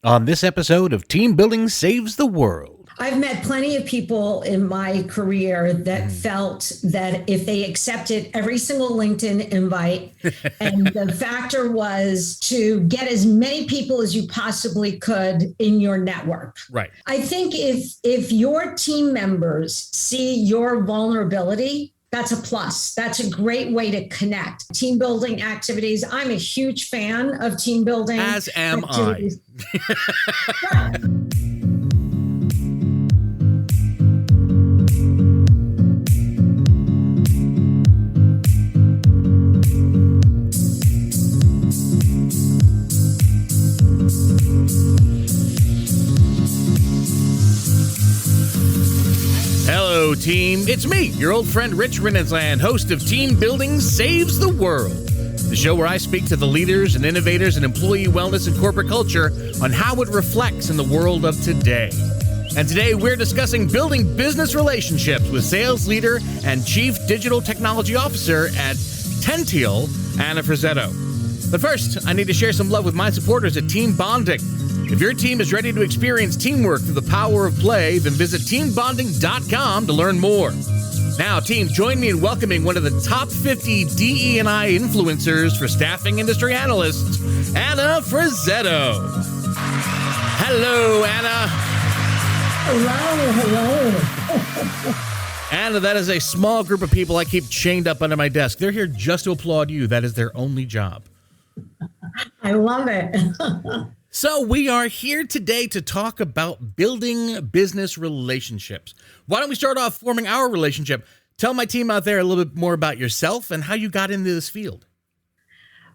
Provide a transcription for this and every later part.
On this episode of Team Building Saves the World. I've met plenty of people in my career that felt that if they accepted every single LinkedIn invite, and the factor was to get as many people as you possibly could in your network. Right. I think if your team members see your vulnerability, that's a plus. That's a great way to connect. Team building activities. I'm a huge fan of team building. As am activities. I. Hello, team. It's me, your old friend Rich Rininsland, host of Team Building Saves the World, the show where I speak to the leaders and innovators in employee wellness and corporate culture on how it reflects in the world of today. And today we're discussing building business relationships with sales leader and chief digital technology officer at Tential Anna Frazzetto. But first, I need to share some love with my supporters at Team Bonding. If your team is ready to experience teamwork through the power of play, then visit teambonding.com to learn more. Now, team, join me in welcoming one of the top 50 DE&I influencers for staffing industry analysts, Anna Frazzetto. Hello, Anna. Hello. Anna, that is a small group of people I keep chained up under my desk. They're here just to applaud you. That is their only job. I love it. So we are here today to talk about building business relationships. Why don't we start off forming our relationship? Tell my team out there a little bit more about yourself and how you got into this field.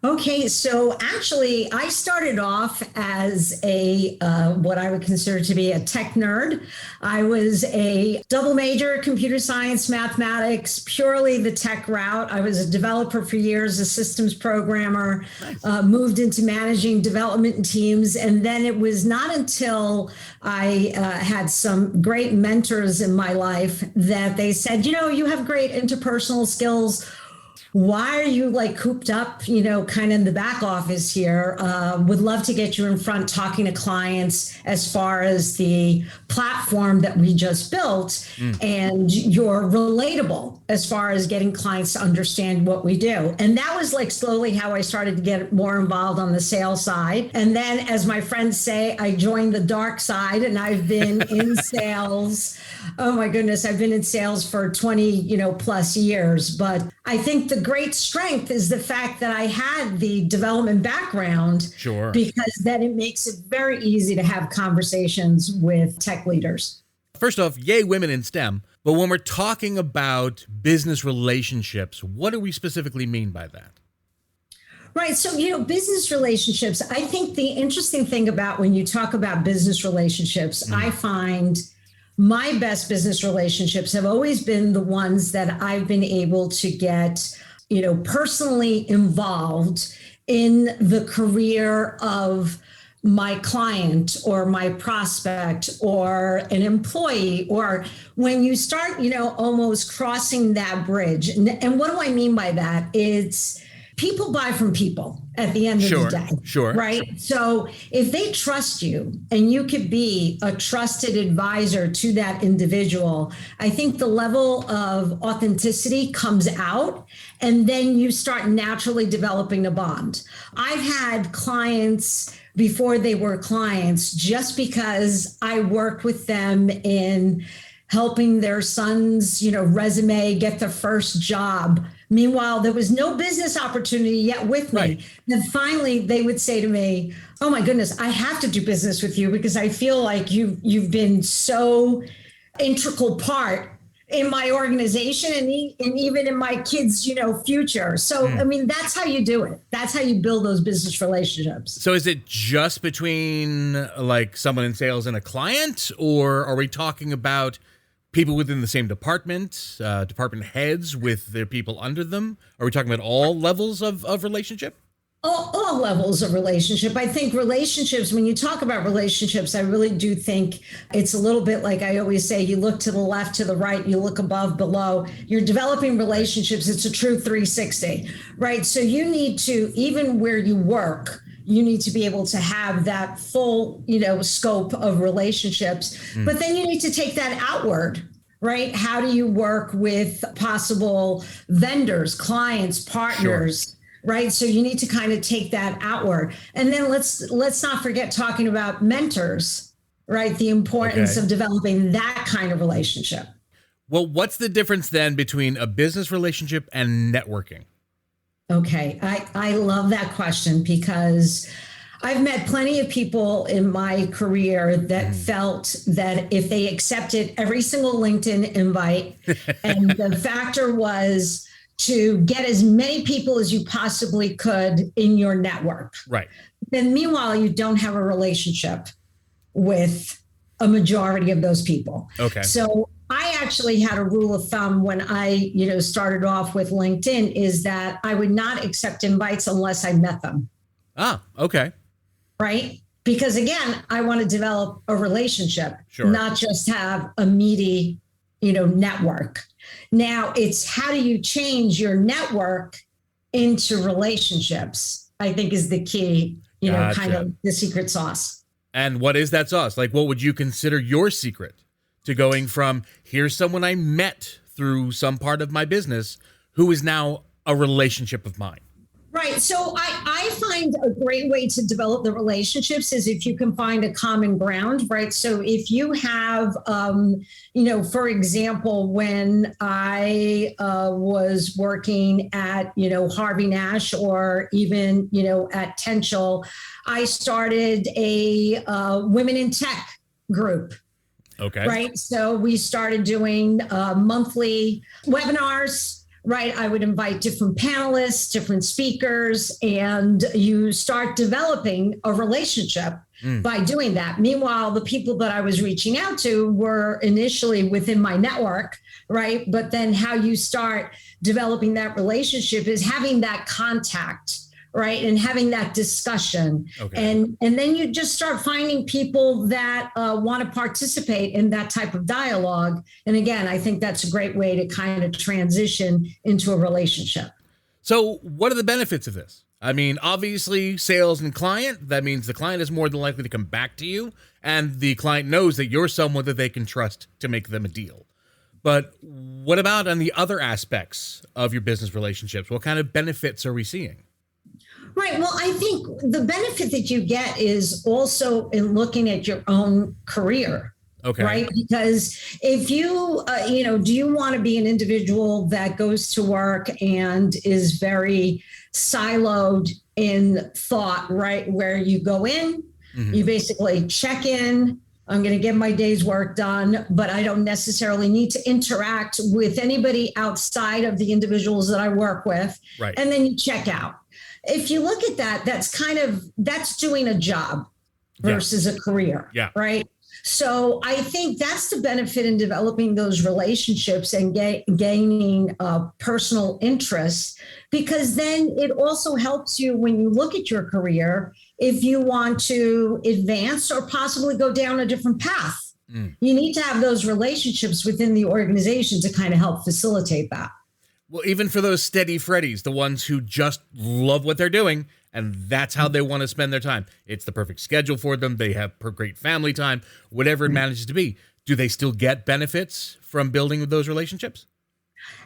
Okay, so actually, I started off as a what I would consider to be a tech nerd. I was a double major, computer science, mathematics, purely the tech route. I was a developer for years, a systems programmer, moved into managing development teams. And then it was not until I had some great mentors in my life that they said, you have great interpersonal skills. Why are you cooped up, kind of in the back office here? Would love to get you in front talking to clients as far as the platform that we just built. And you're relatable as far as getting clients to understand what we do. And that was slowly how I started to get more involved on the sales side. And then, as my friends say, I joined the dark side, and I've been in sales. Oh my goodness, I've been in sales for 20, plus years. But I think the great strength is the fact that I had the development background. Sure. Because then it makes it very easy to have conversations with tech leaders. First off, yay women in STEM. But when we're talking about business relationships, what do we specifically mean by that? Right. So, business relationships, I think the interesting thing about when you talk about business relationships, I find my best business relationships have always been the ones that I've been able to get, personally involved in the career of my client or my prospect or an employee, or when you start, almost crossing that bridge. And what do I mean by that? It's people buy from people at the end of the day. Sure. Right. So if they trust you and you could be a trusted advisor to that individual, I think the level of authenticity comes out, and then you start naturally developing a bond. I've had clients before they were clients just because I worked with them in helping their son's, resume get the first job. Meanwhile, there was no business opportunity yet with me. Right. Then finally, they would say to me, "Oh my goodness, I have to do business with you because I feel like you've been so integral part in my organization and even in my kids, future." So, that's how you do it. That's how you build those business relationships. So is it just between someone in sales and a client, or are we talking about people within the same department, department heads with their people under them? Are we talking about all levels of relationship? All levels of relationship. I think relationships, when you talk about relationships, I really do think it's a little bit like I always say, you look to the left, to the right, you look above, below. You're developing relationships. It's a true 360, right? So you need to, even where you work, you need to be able to have that full, scope of relationships. But then you need to take that outward, right? How do you work with possible vendors, clients, partners? Sure. Right. So you need to kind of take that outward. And then let's not forget talking about mentors, right? The importance of developing that kind of relationship. Well, what's the difference then between a business relationship and networking? Okay. I love that question because I've met plenty of people in my career that felt that if they accepted every single LinkedIn invite, and the factor was to get as many people as you possibly could in your network. Right. Then meanwhile, you don't have a relationship with a majority of those people. Okay. So I actually had a rule of thumb when I, started off with LinkedIn is that I would not accept invites unless I met them. Ah, okay. Right? Because again, I want to develop a relationship, not just have a meaty, network. Now it's how do you change your network into relationships, I think is the key, Gotcha. kind of the secret sauce. And what is that sauce? Like, what would you consider your secret to going from here's someone I met through some part of my business who is now a relationship of mine? Right. So I find a great way to develop the relationships is if you can find a common ground, right? So if you have, for example, when I was working at, Harvey Nash or even, at Tential, I started a women in tech group. Okay. Right. So we started doing monthly webinars. Right. I would invite different panelists, different speakers, and you start developing a relationship by doing that. Meanwhile, the people that I was reaching out to were initially within my network. Right. But then how you start developing that relationship is having that contact. Right. And having that discussion. Okay. And then you just start finding people that want to participate in that type of dialogue. And again, I think that's a great way to kind of transition into a relationship. So what are the benefits of this? I mean, obviously, sales and client, that means the client is more than likely to come back to you. And the client knows that you're someone that they can trust to make them a deal. But what about on the other aspects of your business relationships? What kind of benefits are we seeing? Right. Well, I think the benefit that you get is also in looking at your own career. Okay. Right. Because if you, do you want to be an individual that goes to work and is very siloed in thought, right? Where you go in, you basically check in. I'm going to get my day's work done, but I don't necessarily need to interact with anybody outside of the individuals that I work with. Right. And then you check out. If you look at that, that's doing a job versus a career, right? So I think that's the benefit in developing those relationships and gaining personal interest, because then it also helps you when you look at your career, if you want to advance or possibly go down a different path. You need to have those relationships within the organization to kind of help facilitate that. Well, even for those steady Freddies, the ones who just love what they're doing, and that's how they want to spend their time. It's the perfect schedule for them. They have great family time, whatever it manages to be. Do they still get benefits from building those relationships?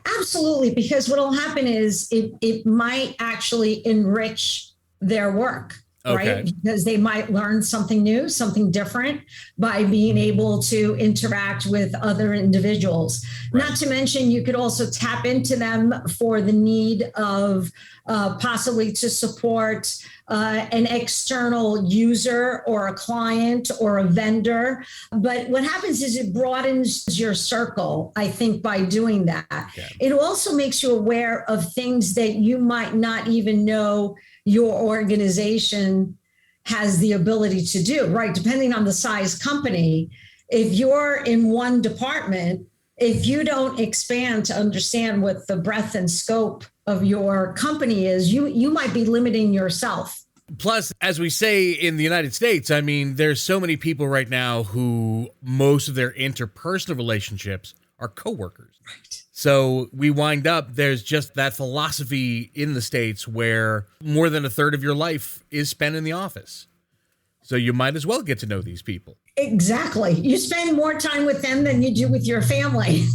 Absolutely, because what will happen is it might actually enrich their work. Okay. Right? Because they might learn something new, something different by being able to interact with other individuals. Right. Not to mention, you could also tap into them for the need of possibly to support an external user or a client or a vendor. But what happens is it broadens your circle, I think, by doing that. Okay. It also makes you aware of things that you might not even know your organization has the ability to do, right? Depending on the size company, if you're in one department, if you don't expand to understand what the breadth and scope of your company is, you might be limiting yourself. Plus, as we say in the United States, I mean, there's so many people right now who most of their interpersonal relationships are coworkers. Right. So we wind up, there's just that philosophy in the States where more than a third of your life is spent in the office. So you might as well get to know these people. Exactly. You spend more time with them than you do with your family.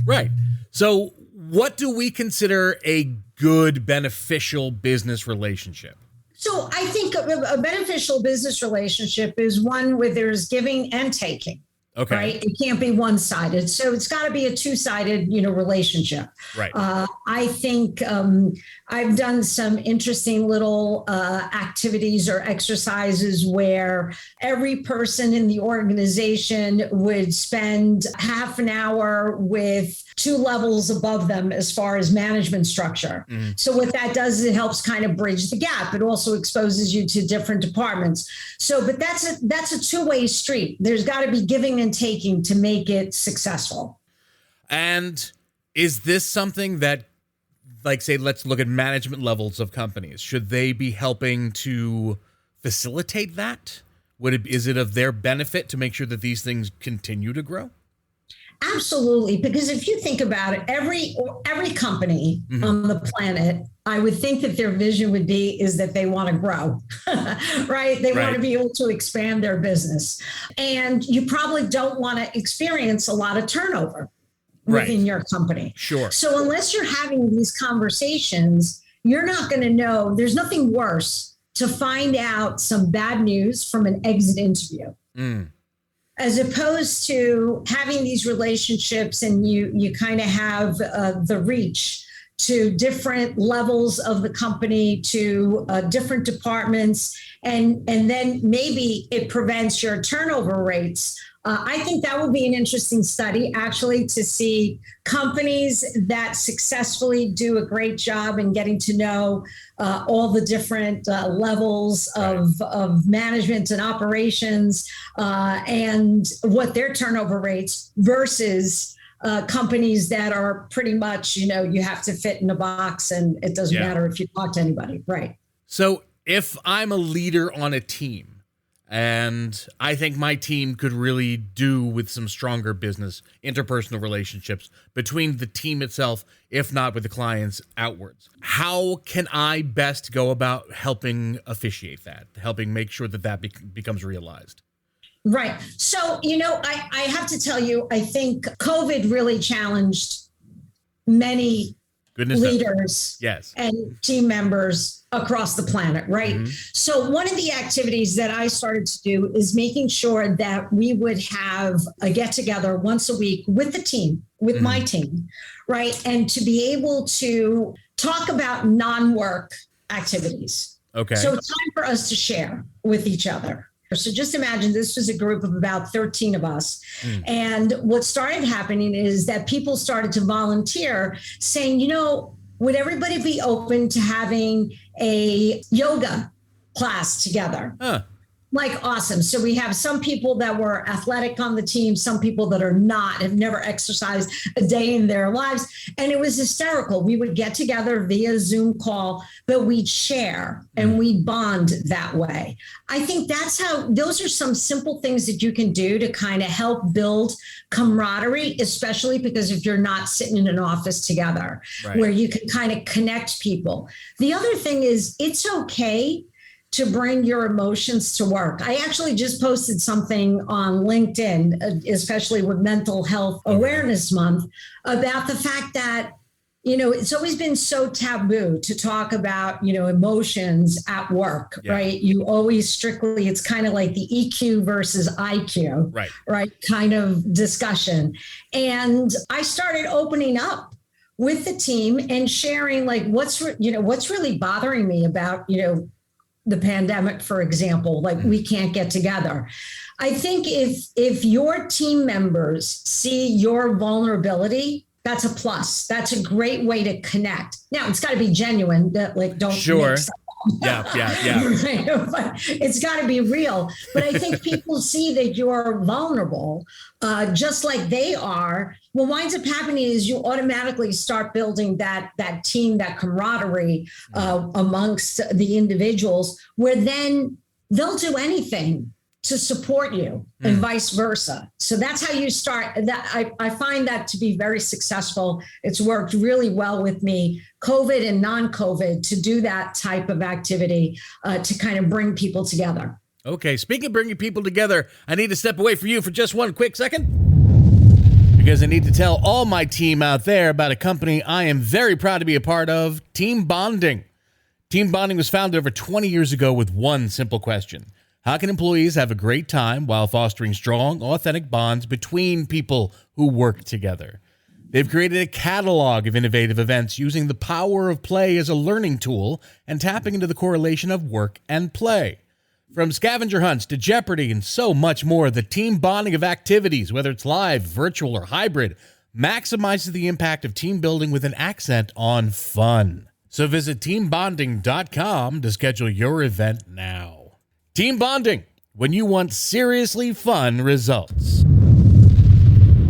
Right. So what do we consider a good, beneficial business relationship? So I think a beneficial business relationship is one where there's giving and taking. Okay. Right. It can't be one-sided. So it's got to be a two-sided, relationship. Right. I think I've done some interesting little activities or exercises where every person in the organization would spend half an hour with two levels above them as far as management structure. Mm-hmm. So what that does is it helps kind of bridge the gap. It also exposes you to different departments. So, but that's a two-way street. There's got to be giving and taking to make it successful. And is this something that, like, say, let's look at management levels of companies. Should they be helping to facilitate that? Is it of their benefit to make sure that these things continue to grow? Absolutely, because if you think about it, every company mm-hmm. on the planet, I would think that their vision would be is that they want to grow, right? They want to be able to expand their business. And you probably don't want to experience a lot of turnover within your company. Sure. So unless you're having these conversations, you're not going to know. There's nothing worse to find out some bad news from an exit interview. Mm. As opposed to having these relationships and you kind of have the reach to different levels of the company, to different departments, and then maybe it prevents your turnover rates. I think that would be an interesting study, actually, to see companies that successfully do a great job in getting to know all the different levels of management and operations and what their turnover rates versus companies that are pretty much, you have to fit in a box and it doesn't matter if you talk to anybody. Right. So if I'm a leader on a team, and I think my team could really do with some stronger business interpersonal relationships between the team itself, if not with the clients outwards. How can I best go about helping officiate that, helping make sure that becomes realized? Right. So, I have to tell you, I think COVID really challenged many leaders and team members across the planet, right? Mm-hmm. So one of the activities that I started to do is making sure that we would have a get-together once a week with the team, with my team, right? And to be able to talk about non-work activities. Okay. So it's time for us to share with each other. So just imagine this was a group of about 13 of us. And what started happening is that people started to volunteer saying, would everybody be open to having a yoga class together? Like, awesome. So we have some people that were athletic on the team, some people that are not, have never exercised a day in their lives. And it was hysterical. We would get together via Zoom call, but we'd share and we'd bond that way. I think those are some simple things that you can do to kind of help build camaraderie, especially because if you're not sitting in an office together, where you can kind of connect people. The other thing is it's okay to bring your emotions to work. I actually just posted something on LinkedIn, especially with Mental Health Awareness Month, about the fact that, it's always been so taboo to talk about, emotions at work, right? You always it's kind of like the EQ versus IQ, right? Kind of discussion. And I started opening up with the team and sharing like, what's really bothering me about, the pandemic, for example, like we can't get together. I think if your team members see your vulnerability, that's a plus. That's a great way to connect. Now it's got to be genuine. That don't sure. Yeah. But it's got to be real. But I think people see that you're vulnerable, just like they are. What winds up happening is you automatically start building that team, that camaraderie amongst the individuals, where then they'll do anything to support you and vice versa. So that's how you start. That I find that to be very successful. It's worked really well with me, COVID and non-COVID, to do that type of activity to kind of bring people together. Okay, speaking of bringing people together, I need to step away from you for just one quick second, because I need to tell all my team out there about a company I am very proud to be a part of, Team Bonding. Team Bonding was founded over 20 years ago with one simple question. How can employees have a great time while fostering strong, authentic bonds between people who work together? They've created a catalog of innovative events using the power of play as a learning tool and tapping into the correlation of work and play. From scavenger hunts to Jeopardy and so much more, the team bonding of activities, whether it's live, virtual, or hybrid, maximizes the impact of team building with an accent on fun. So visit teambonding.com to schedule your event now. Team Bonding, when you want seriously fun results.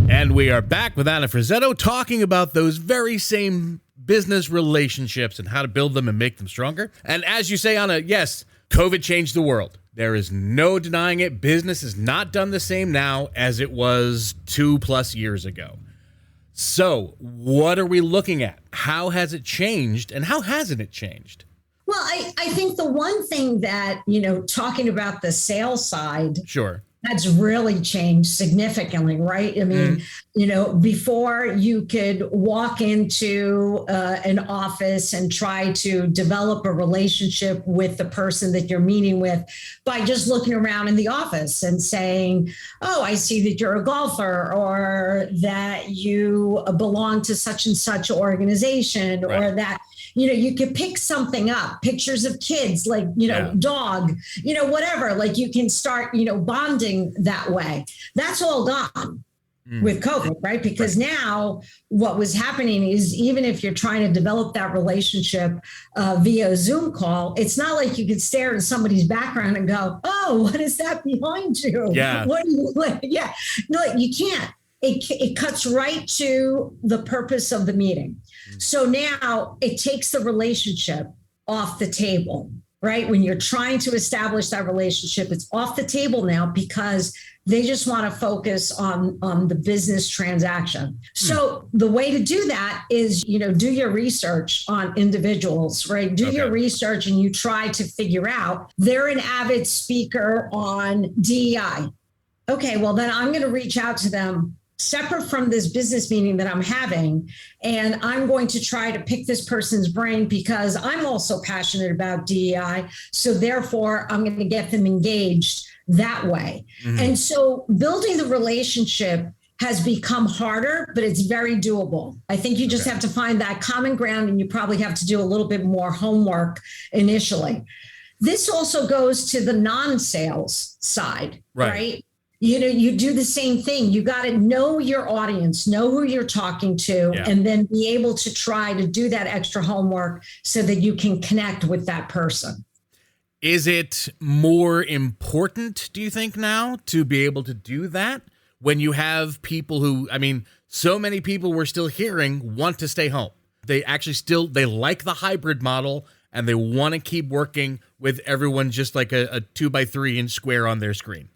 And we are back with Anna Frazzetto talking about those very same business relationships and how to build them and make them stronger. And as you say, Anna, yes, COVID changed the world. There is no denying it. Business is not done the same now as it was 2+ years ago. So what are we looking at? How has it changed and how hasn't it changed? Well, I think the one thing that, talking about the sales side, sure, that's really changed significantly, right? I mean, before you could walk into an office and try to develop a relationship with the person that you're meeting with by just looking around in the office and saying, oh, I see that you're a golfer, or that you belong to such and such organization, right, or that, you could pick something up, pictures of kids, like, dog, whatever, like you can start, bonding that way. That's all gone with COVID, right? Because now what was happening is, even if you're trying to develop that relationship via Zoom call, it's not like you could stare at somebody's background and go, oh, what is that behind you? Yeah. What are you, yeah, no, you can't. It cuts right to the purpose of the meeting. So now it takes the relationship off the table, right? When you're trying to establish that relationship, it's off the table now because they just want to focus on the business transaction. So the way to do that is, do your research on individuals, right? Do your research and you try to figure out, they're an avid speaker on DEI. Okay, well, then I'm going to reach out to them separate from this business meeting that I'm having. And I'm going to try to pick this person's brain because I'm also passionate about DEI. So therefore, I'm going to get them engaged that way. Mm-hmm. And so building the relationship has become harder, but it's very doable. I think you just have to find that common ground, and you probably have to do a little bit more homework initially. This also goes to the non-sales side, right? You do the same thing. You got to know your audience, know who you're talking to, and then be able to try to do that extra homework so that you can connect with that person. Is it more important, do you think, now to be able to do that when you have people who, so many people we're still hearing want to stay home? They actually they like the hybrid model and they want to keep working with everyone just like a 2x3 inch square on their screen.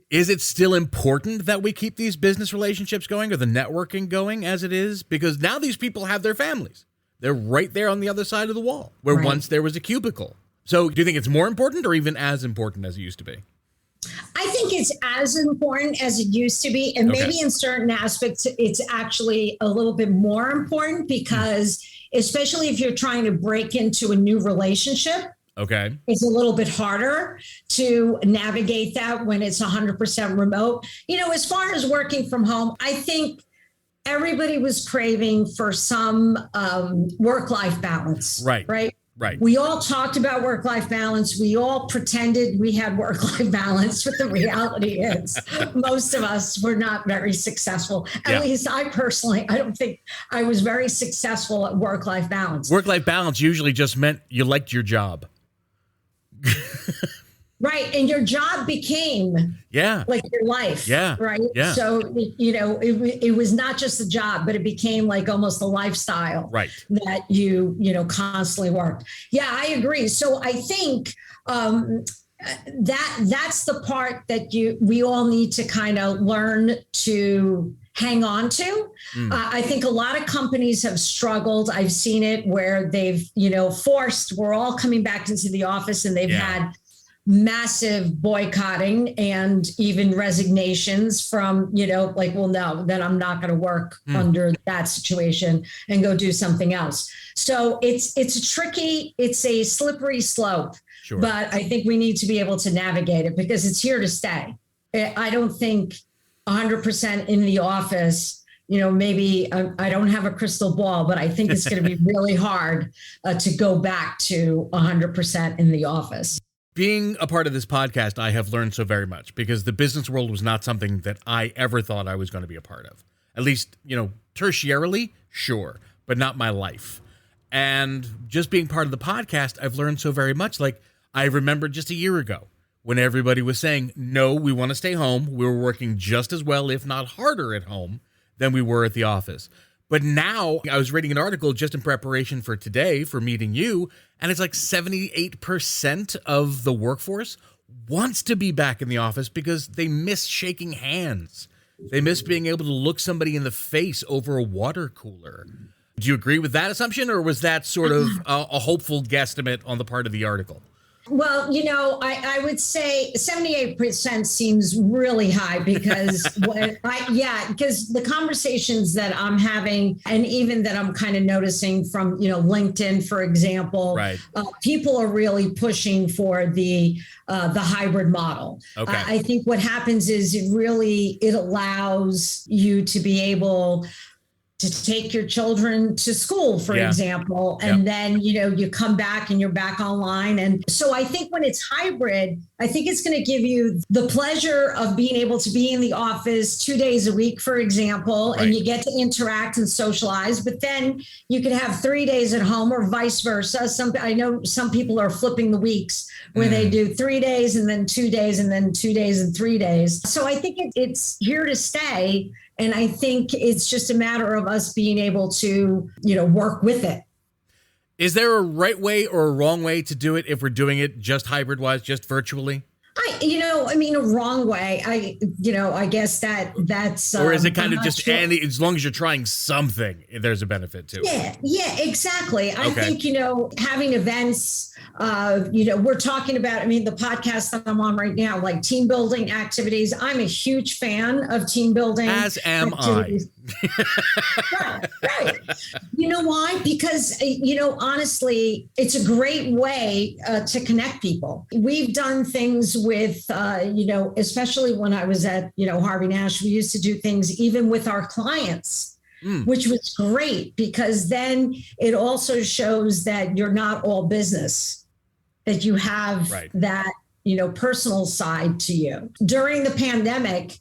Is it still important that we keep these business relationships going or the networking going as it is? Because now these people have their families. They're right there on the other side of the wall where once there was a cubicle. So do you think it's more important or even as important as it used to be? I think it's as important as it used to be. And maybe in certain aspects, it's actually a little bit more important because especially if you're trying to break into a new relationship, it's a little bit harder to navigate that when it's 100% remote. As far as working from home, I think everybody was craving for some work-life balance. Right. We all talked about work-life balance. We all pretended we had work-life balance, but the reality is most of us were not very successful. At least I personally, I don't think I was very successful at work-life balance. Work-life balance usually just meant you liked your job. Right. And your job became like your life. Right. Yeah. So, it was not just a job, but it became like almost a lifestyle that you constantly worked. Yeah, I agree. So I think That's the part that we all need to kind of learn to hang on to. I think a lot of companies have struggled. I've seen it where they've, we're all coming back into the office and they've had massive boycotting and even resignations from, well, no, then I'm not going to work under that situation and go do something else. So it's a slippery slope. Sure. But I think we need to be able to navigate it because it's here to stay. I don't think 100% in the office, maybe I don't have a crystal ball, but I think it's going to be really hard to go back to 100% in the office. Being a part of this podcast, I have learned so very much because the business world was not something that I ever thought I was going to be a part of. At least, tertiarily, sure, but not my life. And just being part of the podcast, I've learned so very much. Like, I remember just a year ago when everybody was saying, no, we want to stay home. We were working just as well, if not harder at home than we were at the office. But now I was reading an article just in preparation for today for meeting you, and it's like 78% of the workforce wants to be back in the office because they miss shaking hands. They miss being able to look somebody in the face over a water cooler. Do you agree with that assumption, or was that sort of a hopeful guesstimate on the part of the article? Well, I would say 78% seems really high because because the conversations that I'm having and even that I'm kind of noticing from, LinkedIn, for example, right. People are really pushing for the hybrid model. Okay. I think what happens is it allows you to be able to take your children to school, for example, and then, you come back and you're back online. And so I think when it's hybrid, I think it's going to give you the pleasure of being able to be in the office 2 days a week, for example, and you get to interact and socialize, but then you could have 3 days at home or vice versa. I know some people are flipping the weeks where they do 3 days and then 2 days and then 2 days and 3 days. So I think it's here to stay. And I think it's just a matter of us being able to, work with it. Is there a right way or a wrong way to do it if we're doing it just hybrid-wise, just virtually? A wrong way. I guess that's. Or is it kind of just as long as you're trying something, there's a benefit to it? Yeah, exactly. I think, having events, we're talking about, the podcast that I'm on right now, like team building activities. I'm a huge fan of team building. As am activities. Right. You know why? Because, honestly, it's a great way to connect people. We've done things with, especially when I was at, Harvey Nash, we used to do things even with our clients, which was great because then it also shows that you're not all business, that you have that, personal side to you. During the pandemic,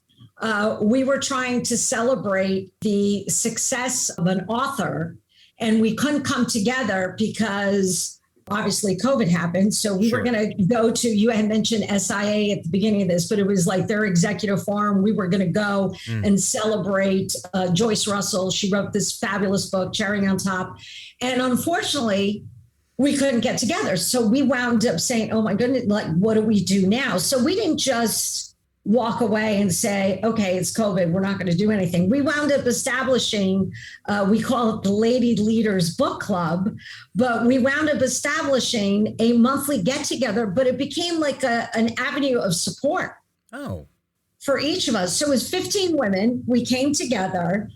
we were trying to celebrate the success of an author, and we couldn't come together because obviously COVID happened. So we were going to go to, you had mentioned SIA at the beginning of this, but it was like their executive forum. We were going to go and celebrate Joyce Russell. She wrote this fabulous book, Cherry on Top. And unfortunately, we couldn't get together. So we wound up saying, oh my goodness, like, what do we do now? So we didn't just walk away and say, okay, it's COVID, we're not going to do anything. We wound up establishing, we call it the Lady Leaders Book Club, but we wound up establishing a monthly get together, but it became like an avenue of support for each of us. So it was 15 women. We came together.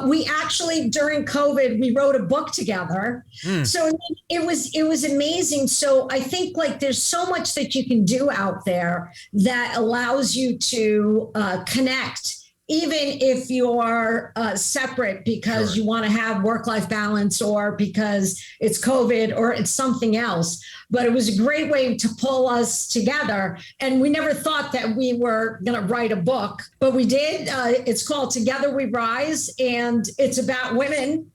We actually, during COVID, we wrote a book together. So it was amazing. So I think like there's so much that you can do out there that allows you to connect, even if you're separate because you want to have work-life balance or because it's COVID or it's something else. But it was a great way to pull us together. And we never thought that we were going to write a book, but we did. It's called Together We Rise, and it's about women.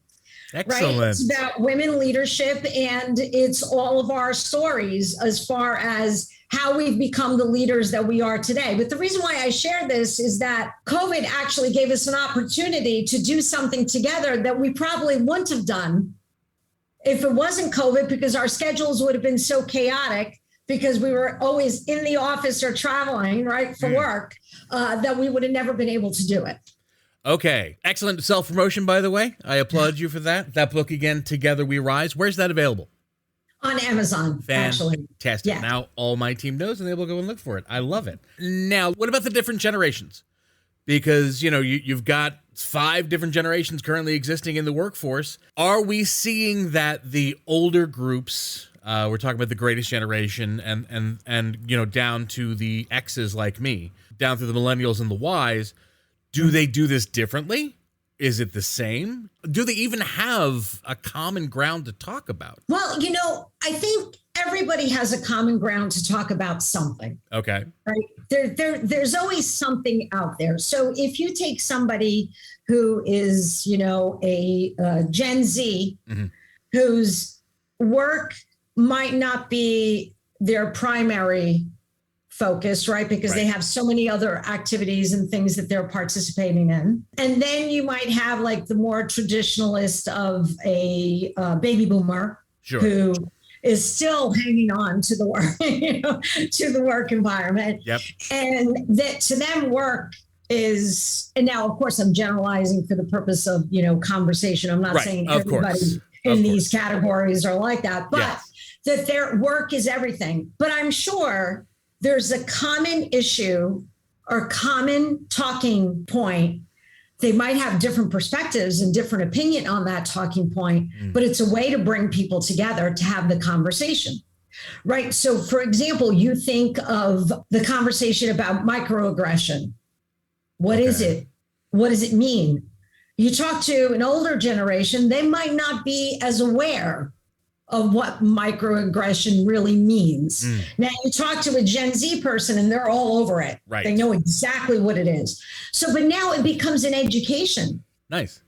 Excellent. Right? It's about women leadership, and it's all of our stories as far as how we've become the leaders that we are today. But the reason why I share this is that COVID actually gave us an opportunity to do something together that we probably wouldn't have done if it wasn't COVID, because our schedules would have been so chaotic. because we were always in the office or traveling, right, for work, that we would have never been able to do it. Okay. Excellent self-promotion, by the way. I applaud you for that. That book again, Together We Rise. Where's that available? On Amazon, actually. Fantastic. Yeah. Now all my team knows and they will go and look for it. I love it. Now, what about the different generations? Because, you've got 5 different generations currently existing in the workforce. Are we seeing that the older groups, we're talking about the greatest generation and down to the X's like me, down through the millennials and the Ys, do they do this differently? Is it the same? Do they even have a common ground to talk about? Well, I think everybody has a common ground to talk about something. Okay. Right? There's always something out there. So if you take somebody who is, a Gen Z, whose work might not be their primary focus, right? Because they have so many other activities and things that they're participating in. And then you might have like the more traditionalist of a baby boomer who is still hanging on to the work, to the work environment. Yep. And that to them work is, and now of course I'm generalizing for the purpose of, conversation. I'm not saying everybody in these categories are like that, but that their work is everything. But I'm sure there's a common issue or common talking point. They might have different perspectives and different opinion on that talking point, but it's a way to bring people together to have the conversation, right? So for example, you think of the conversation about microaggression. What is it? What does it mean? You talk to an older generation, they might not be as aware of what microaggression really means. Now you talk to a Gen Z person and they're all over it. Right. They know exactly what it is. So, but now it becomes an education. Nice.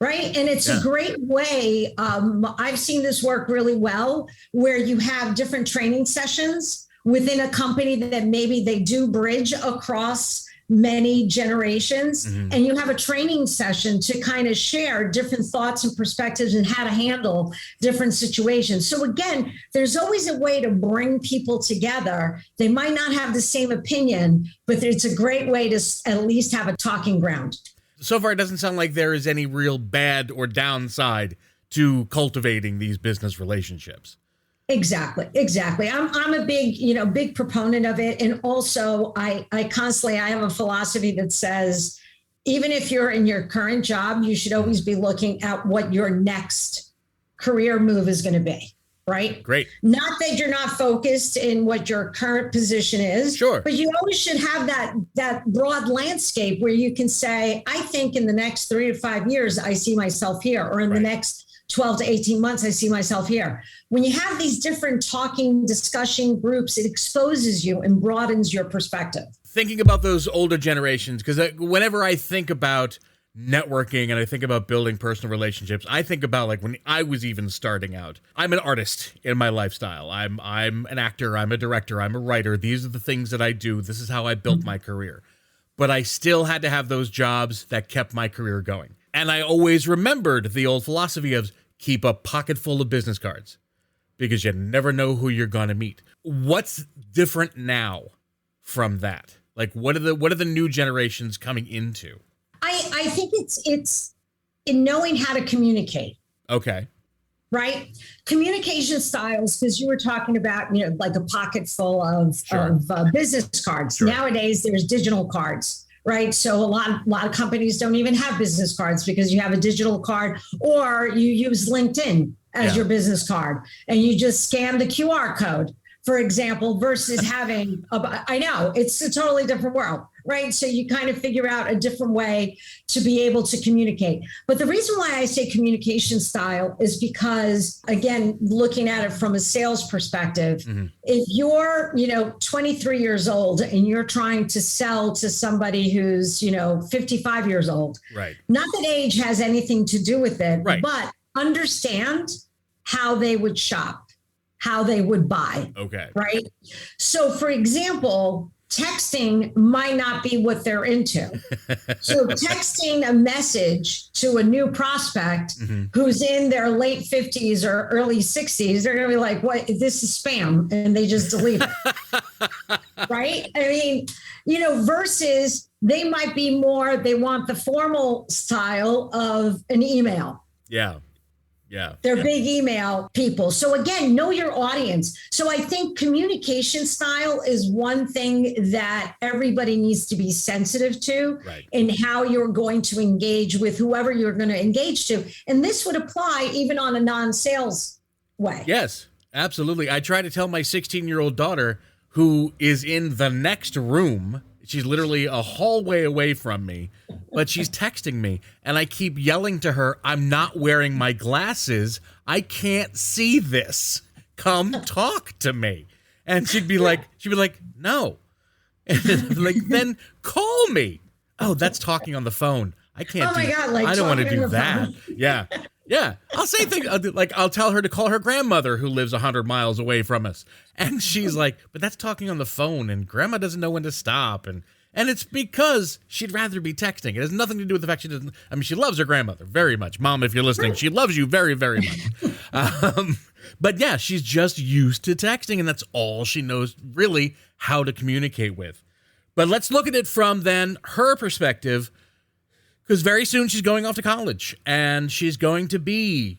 Right. And it's a great way. I've seen this work really well where you have different training sessions within a company that maybe they do bridge across many generations, and you have a training session to kind of share different thoughts and perspectives and how to handle different situations. So again, there's always a way to bring people together. They might not have the same opinion, but it's a great way to at least have a talking ground. So far, it doesn't sound like there is any real bad or downside to cultivating these business relationships. Exactly. I'm a big proponent of it. And also I have a philosophy that says, even if you're in your current job, you should always be looking at what your next career move is going to be. Right. Great. Not that you're not focused in what your current position is. Sure. But you always should have that broad landscape where you can say, I think in the next 3 to 5 years, I see myself here, or in the next 12 to 18 months, I see myself here. When you have these different talking, discussion groups, it exposes you and broadens your perspective. Thinking about those older generations, because whenever I think about networking and I think about building personal relationships, I think about like when I was even starting out. I'm an artist in my lifestyle. I'm an actor, I'm a director, I'm a writer. These are the things that I do. This is how I built my career. But I still had to have those jobs that kept my career going. And I always remembered the old philosophy of keep a pocket full of business cards because you never know who you're going to meet. What's different now from that? Like, what are the new generations coming into? I think it's in knowing how to communicate. Okay. Right? Communication styles, because you were talking about, like a pocket full of business cards. Sure. Nowadays, there's digital cards. Right. So a lot of companies don't even have business cards because you have a digital card or you use LinkedIn as your business card and you just scan the QR code, for example, versus having I know it's a totally different world. Right. So you kind of figure out a different way to be able to communicate. But the reason why I say communication style is because, again, looking at it from a sales perspective, if you're, 23 years old and you're trying to sell to somebody who's, 55 years old, right? Not that age has anything to do with it, right, but understand how they would shop, how they would buy. Okay. Right. So, for example, texting might not be what they're into. So texting a message to a new prospect who's in their late 50s or early 60s, they're going to be like, what, this is spam. And they just delete it. Right? I mean, versus they might be more, they want the formal style of an email. Yeah. Yeah. They're big email people. So again, know your audience. So I think communication style is one thing that everybody needs to be sensitive to in how you're going to engage with whoever you're going to engage to. And this would apply even on a non-sales way. Yes, absolutely. I try to tell my 16-year-old daughter, who is in the next room, she's literally a hallway away from me, but she's texting me, and I keep yelling to her, I'm not wearing my glasses. I can't see this. Come talk to me. And she'd be like, no. And then call me. Oh, that's talking on the phone. I can't. Oh my God! Like, I don't want to do that. Yeah. Yeah. I'll say things like I'll tell her to call her grandmother who lives 100 miles away from us. And she's like, but that's talking on the phone, and grandma doesn't know when to stop. And it's because she'd rather be texting. It has nothing to do with the fact she doesn't. I mean, she loves her grandmother very much. Mom, if you're listening, she loves you very, very much. But yeah, she's just used to texting, and that's all she knows really how to communicate with. But let's look at it from then her perspective, because very soon she's going off to college, and she's going to be,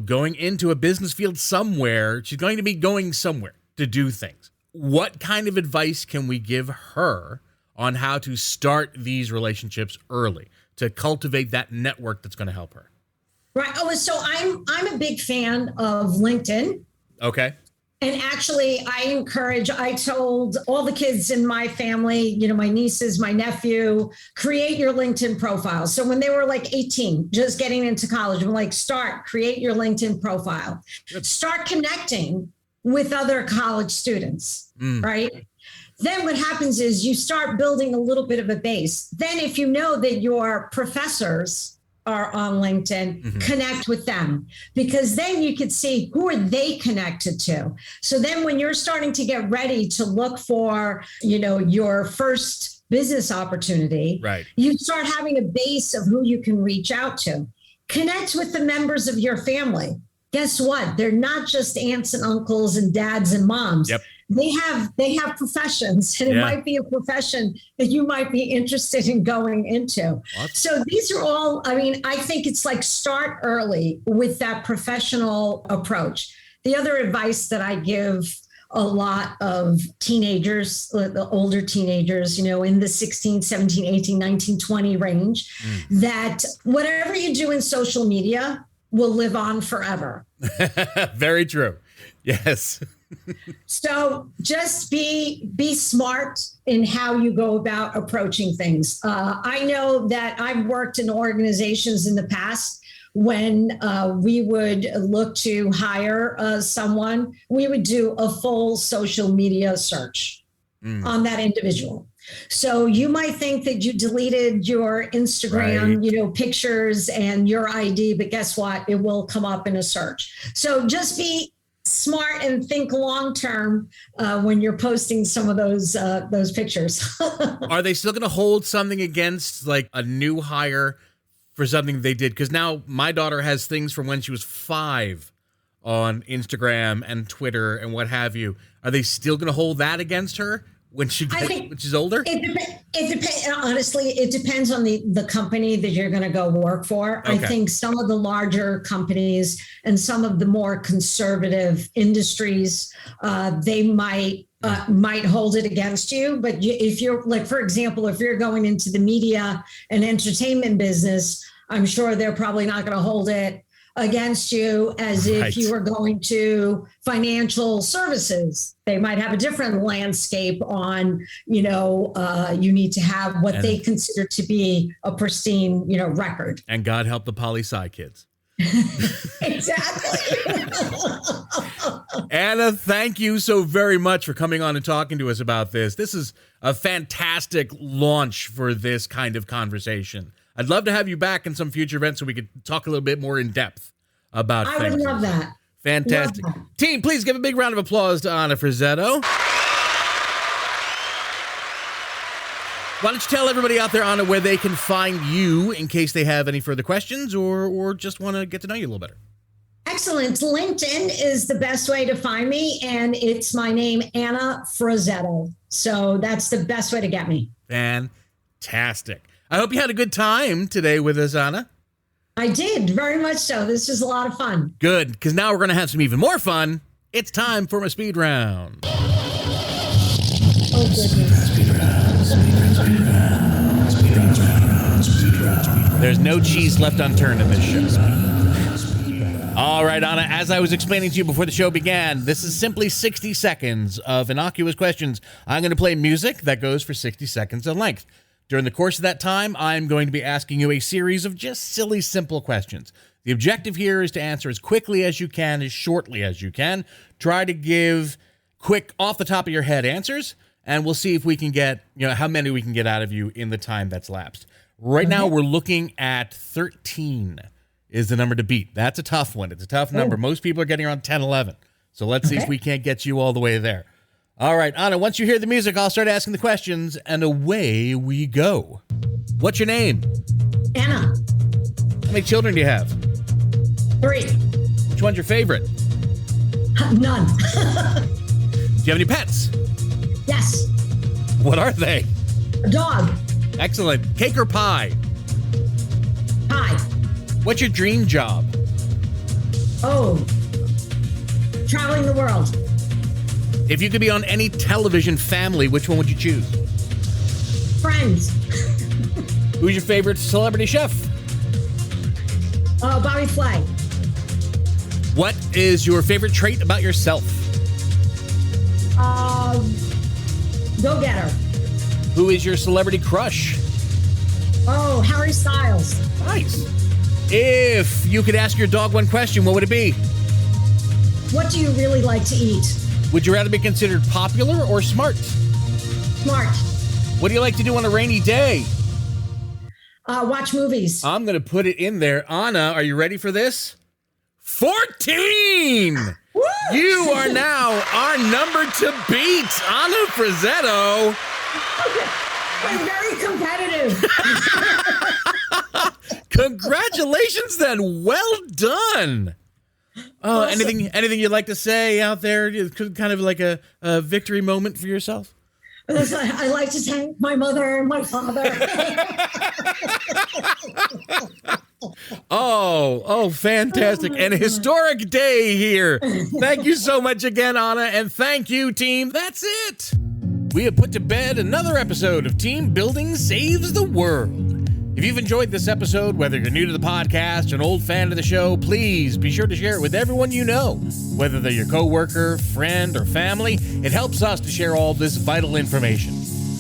going into a business field somewhere. She's going to be going somewhere to do things. What kind of advice can we give her on how to start these relationships early, to cultivate that network that's going to help her? Right. Oh, so I'm a big fan of LinkedIn. Okay. And actually, I told all the kids in my family, my nieces, my nephew, create your LinkedIn profile. So when they were like 18, just getting into college, I'm like, create your LinkedIn profile. Good. Start connecting with other college students, right? Then what happens is you start building a little bit of a base. Then if you know that your professors are on LinkedIn, connect with them, because then you could see who are they connected to. So then when you're starting to get ready to look for, your first business opportunity, you start having a base of who you can reach out to. Connect with the members of your family. Guess what? They're not just aunts and uncles and dads and moms. Yep. They have professions, and it might be a profession that you might be interested in going into. What? So these are all, I think it's like start early with that professional approach. The other advice that I give a lot of teenagers, the older teenagers, in the 16, 17, 18, 19, 20 range, that whatever you do in social media will live on forever. Very true. Yes. So just be smart in how you go about approaching things. I know that I've worked in organizations in the past when we would look to hire someone, we would do a full social media search on that individual. So you might think that you deleted your Instagram, pictures and your ID, but guess what? It will come up in a search. So just be smart and think long-term when you're posting some of those pictures. Are they still going to hold something against like a new hire for something they did? Because now my daughter has things from when she was 5 on Instagram and Twitter and what have you. Are they still going to hold that against her when she's older? It depends. Honestly, it depends on the company that you're going to go work for. Okay. I think some of the larger companies and some of the more conservative industries, they might hold it against you. But if you're like, for example, if you're going into the media and entertainment business, I'm sure they're probably not going to hold it against you as if you were going to financial services. They might have a different landscape on, you need to have what they consider to be a pristine, record. And God help the poli-sci kids. Exactly. Anna, thank you so very much for coming on and talking to us about this. This is a fantastic launch for this kind of conversation. I'd love to have you back in some future events so we could talk a little bit more in depth about things. I would love that. Fantastic. Love that. Team, please give a big round of applause to Anna Frazzetto. Why don't you tell everybody out there, Anna, where they can find you in case they have any further questions or just want to get to know you a little better? Excellent. LinkedIn is the best way to find me, and it's my name, Anna Frazzetto. So that's the best way to get me. Fantastic. I hope you had a good time today with us, Anna. I did, very much so. This was a lot of fun. Good, because now we're going to have some even more fun. It's time for my speed round. Oh, goodness. There's no cheese left unturned in this show. All right, Anna, as I was explaining to you before the show began, this is simply 60 seconds of innocuous questions. I'm going to play music that goes for 60 seconds in length. During the course of that time, I'm going to be asking you a series of just silly, simple questions. The objective here is to answer as quickly as you can, as shortly as you can. Try to give quick, off the top of your head answers, and we'll see if we can get, how many we can get out of you in the time that's lapsed. Right now, we're looking at 13 is the number to beat. That's a tough one. It's a tough number. Most people are getting around 10, 11. So let's see if we can't get you all the way there. All right, Anna, once you hear the music, I'll start asking the questions, and away we go. What's your name? Anna. How many children do you have? 3. Which one's your favorite? None. Do you have any pets? Yes. What are they? A dog. Excellent. Cake or pie? Pie. What's your dream job? Oh, traveling the world. If you could be on any television family, which one would you choose? Friends. Who's your favorite celebrity chef? Bobby Flay. What is your favorite trait about yourself? Go-getter. Who is your celebrity crush? Oh, Harry Styles. Nice. If you could ask your dog one question, what would it be? What do you really like to eat? Would you rather be considered popular or smart? Smart. What do you like to do on a rainy day? Watch movies. I'm going to put it in there. Anna, are you ready for this? 14! Woo! You are now our number to beat, Anna Frazzetto. I'm very competitive. Congratulations, then. Well done. Awesome. Anything you'd like to say out there? Kind of like a victory moment for yourself? I like to thank my mother and my father. Oh, fantastic. And a historic day here. Thank you so much again, Anna, and thank you, team. That's it. We have put to bed another episode of Team Building Saves the World. If you've enjoyed this episode, whether you're new to the podcast or an old fan of the show, please be sure to share it with everyone you know. Whether they're your coworker, friend, or family, it helps us to share all this vital information.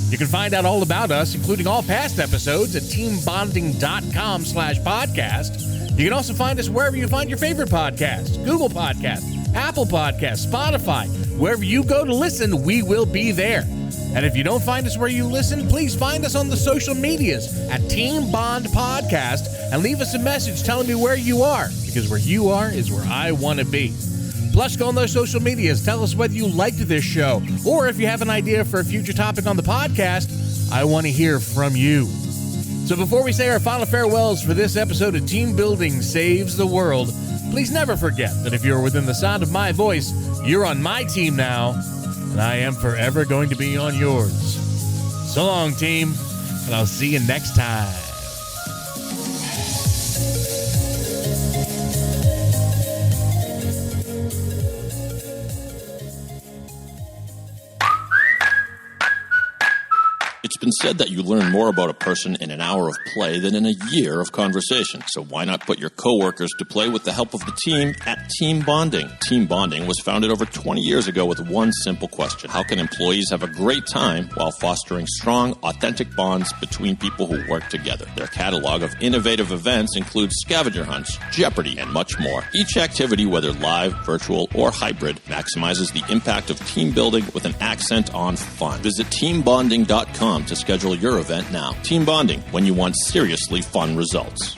You can find out all about us, including all past episodes, at teambonding.com/podcast. You can also find us wherever you find your favorite podcasts: Google Podcasts, Apple Podcasts, Spotify. Wherever you go to listen, we will be there. And if you don't find us where you listen, please find us on the social medias at Team Bond Podcast and leave us a message telling me where you are, because where you are is where I want to be. Plus, go on those social medias. Tell us whether you liked this show, or if you have an idea for a future topic on the podcast, I want to hear from you. So before we say our final farewells for this episode of Team Building Saves the World, please never forget that if you're within the sound of my voice, you're on my team now, and I am forever going to be on yours. So long, team, and I'll see you next time. It's been said that you learn more about a person in an hour of play than in a year of conversation. So why not put your coworkers to play with the help of the team at Team Bonding? Team Bonding was founded over 20 years ago with one simple question: how can employees have a great time while fostering strong, authentic bonds between people who work together? Their catalog of innovative events includes scavenger hunts, Jeopardy, and much more. Each activity, whether live, virtual, or hybrid, maximizes the impact of team building with an accent on fun. Visit teambonding.com to schedule your event now. Team Bonding, when you want seriously fun results.